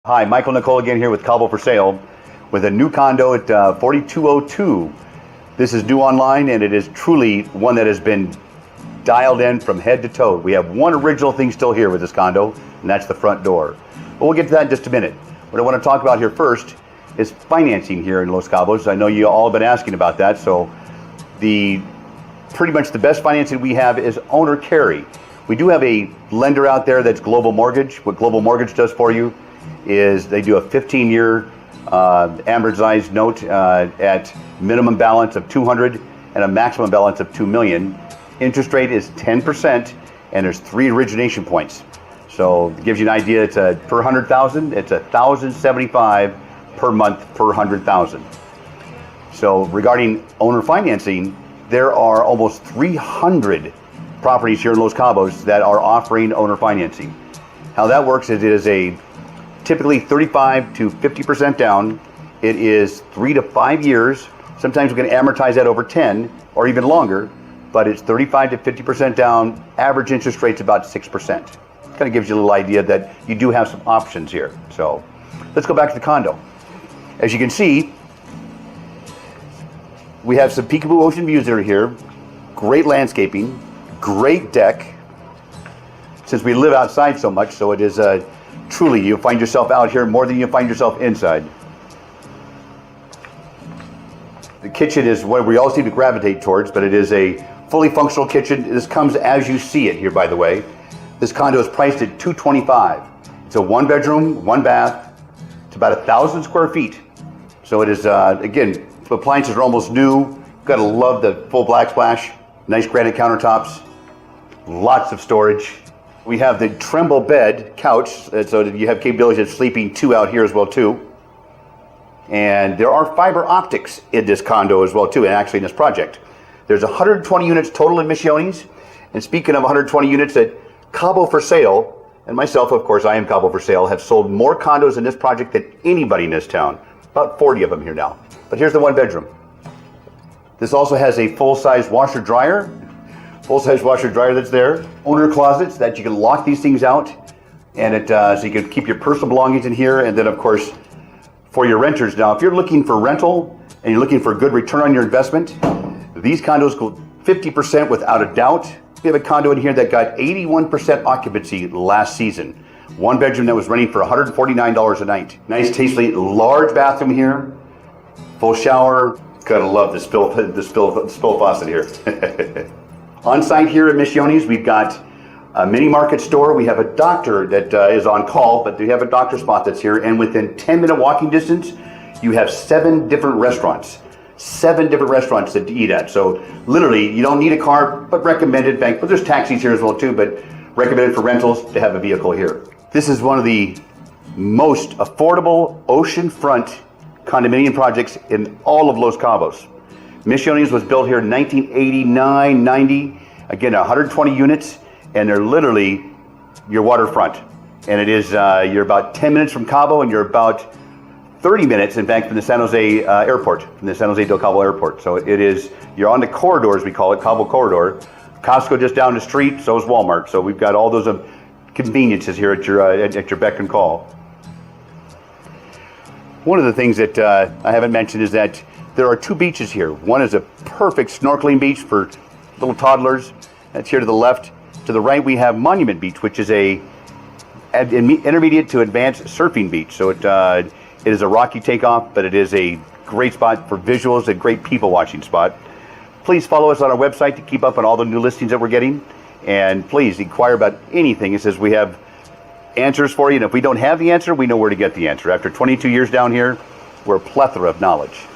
Hi, Michael Nicole again here with Cabo for Sale with a new condo at 4202. This is new online and it is truly one that has been dialed in from head to toe. We have one original thing still here with this condo, and that's the front door. But we'll get to that in just a minute. What I want to talk about here first is financing here in Los Cabos. I know you all have been asking about that, so pretty much the best financing we have is owner carry. We do have a lender out there that's Global Mortgage. What Global Mortgage does for you is they do a 15-year amortized note at minimum balance of $200 and a maximum balance of $2 million. Interest rate is 10%, and there's 3 origination points. So it gives you an idea. It's per 100,000. It's $1,075 per month per 100,000. So regarding owner financing, there are almost 300 properties here in Los Cabos that are offering owner financing. How that works is it is a typically 35 to 50% down. It is 3 to 5 years. Sometimes we can amortize that over 10 or even longer, but it's 35 to 50% down. Average interest rate's about 6%. Kind of gives you a little idea that you do have some options here. So let's go back to the condo. As you can see, we have some peekaboo ocean views that are here. Great landscaping, great deck. Since we live outside so much, so it is truly, you'll find yourself out here more than you find yourself inside. The kitchen is what we all seem to gravitate towards, but it is a fully functional kitchen. This comes as you see it here, by the way. This condo is priced at $225. It's a 1-bedroom, 1-bath. It's about 1,000 square feet. So it is, again, the appliances are almost new. Gotta love the full black splash. Nice granite countertops. Lots of storage. We have the tremble bed couch, so that you have capability of sleeping 2 out here as well too. And there are fiber optics in this condo as well too, and actually in this project. There's 120 units total in Misiones. And speaking of 120 units at Cabo for Sale, and myself, of course, I am Cabo for Sale, have sold more condos in this project than anybody in this town. About 40 of them here now. But here's the 1-bedroom. This also has a full-size washer dryer. Full-size washer dryer that's there. Owner closets that you can lock these things out, and so you can keep your personal belongings in here. And then, of course, for your renters now, if you're looking for rental and you're looking for a good return on your investment, these condos go 50% without a doubt. We have a condo in here that got 81% occupancy last season. 1-bedroom that was renting for $149 a night. Nice, tastefully large bathroom here. Full shower. Gotta love the spill faucet here. On site here at Misiones, we've got a mini market store. We have a doctor that is on call, but we have a doctor spot that's here. And within 10-minute walking distance, you have 7 different restaurants. 7 different restaurants to eat at. So literally, you don't need a car, but recommended. But there's taxis here as well too, but recommended for rentals to have a vehicle here. This is one of the most affordable oceanfront condominium projects in all of Los Cabos. Misiones was built here in 1989-90. Again, 120 units, and they're literally your waterfront. And it is, you're about 10 minutes from Cabo, and you're about 30 minutes, in fact, from the San Jose airport, from the San Jose del Cabo airport. So it is, you're on the corridor, as we call it, Cabo corridor. Costco just down the street, so is Walmart. So we've got all those conveniences here at your beck and call. One of the things that I haven't mentioned is that there are 2 beaches here. One is a perfect snorkeling beach for little toddlers. That's here to the left. To the right, we have Monument Beach, which is a intermediate to advanced surfing beach. So it is a rocky takeoff, but it is a great spot for visuals, a great people watching spot. Please follow us on our website to keep up on all the new listings that we're getting. And please inquire about anything. It says we have answers for you. And if we don't have the answer, we know where to get the answer. After 22 years down here, we're a plethora of knowledge.